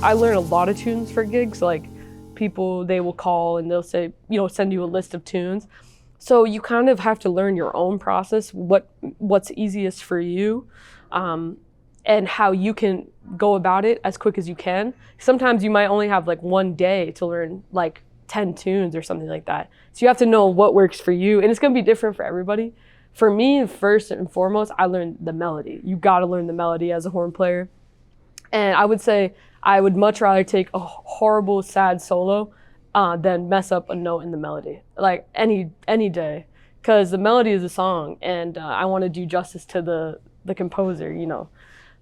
I learn a lot of tunes for gigs. Like people, they will call and they'll say, send you a list of tunes. So you kind of have to learn your own process, what's easiest for you, and how you can go about it as quick as you can. Sometimes you might only have like one day to learn like 10 tunes or something like that. So you have to know what works for you, and it's gonna be different for everybody. For me, first and foremost, I learned the melody. You gotta learn the melody as a horn player. And I would say I would much rather take a horrible, sad solo than mess up a note in the melody, like any day. Because the melody is a song, and I want to do justice to the composer,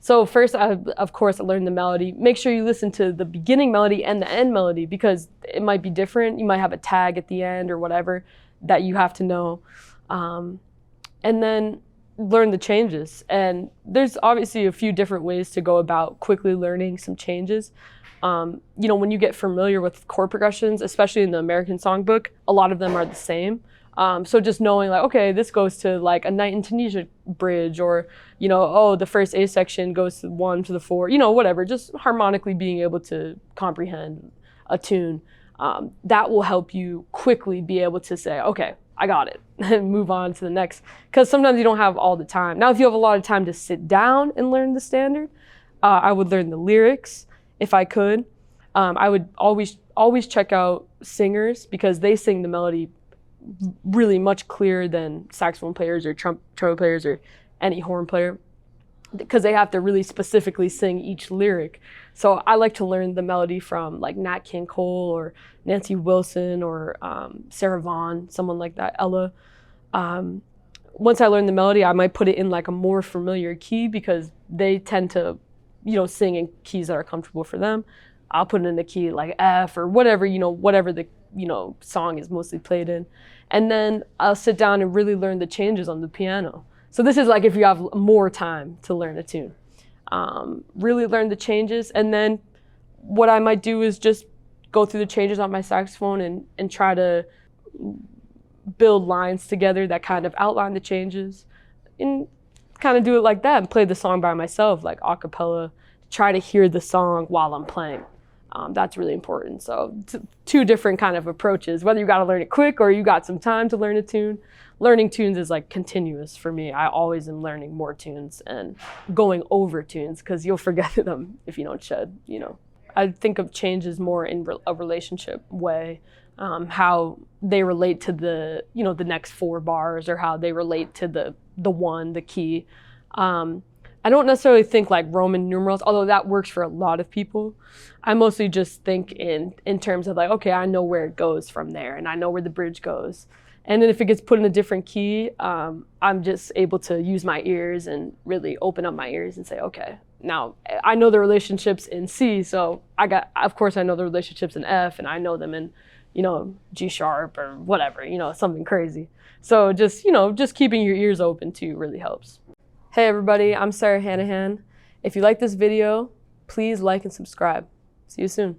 So first, of course, I learned the melody. Make sure you listen to the beginning melody and the end melody, because it might be different. You might have a tag at the end or whatever that you have to know. And then learn the changes. And there's obviously a few different ways to go about quickly learning some changes. When you get familiar with chord progressions, especially in the American songbook, a lot of them are the same. So just knowing like, okay, this goes to like a Night in Tunisia bridge, or, the first A section goes to 1 to the 4, whatever, just harmonically being able to comprehend a tune. That will help you quickly be able to say, okay, I got it, and move on to the next. Because sometimes you don't have all the time. Now, if you have a lot of time to sit down and learn the standard, I would learn the lyrics if I could. I would always check out singers, because they sing the melody really much clearer than saxophone players or trumpet players or any horn player, because they have to really specifically sing each lyric. So I like to learn the melody from like Nat King Cole or Nancy Wilson or Sarah Vaughan, someone like that, Ella. Once I learn the melody, I might put it in like a more familiar key, because they tend to, sing in keys that are comfortable for them. I'll put it in a key like F or whatever, whatever the, song is mostly played in. And then I'll sit down and really learn the changes on the piano. So this is like if you have more time to learn a tune. Really learn the changes, and then what I might do is just go through the changes on my saxophone and try to build lines together that kind of outline the changes, and kind of do it like that and play the song by myself, like a cappella, try to hear the song while I'm playing. That's really important. So two different kind of approaches, whether you got to learn it quick or you got some time to learn a tune. Learning tunes is like continuous for me. I always am learning more tunes and going over tunes, because you'll forget them if you don't shed, I think of changes more in a relationship way, how they relate to the, the next 4 bars, or how they relate to the key. I don't necessarily think like Roman numerals, although that works for a lot of people. I mostly just think in terms of like, okay, I know where it goes from there, and I know where the bridge goes. And then if it gets put in a different key, I'm just able to use my ears and really open up my ears and say, okay, now I know the relationships in C, so of course I know the relationships in F, and I know them in, G sharp or whatever, something crazy. So just keeping your ears open too really helps. Hey everybody, I'm Hanahan. If you like this video, please like and subscribe. See you soon.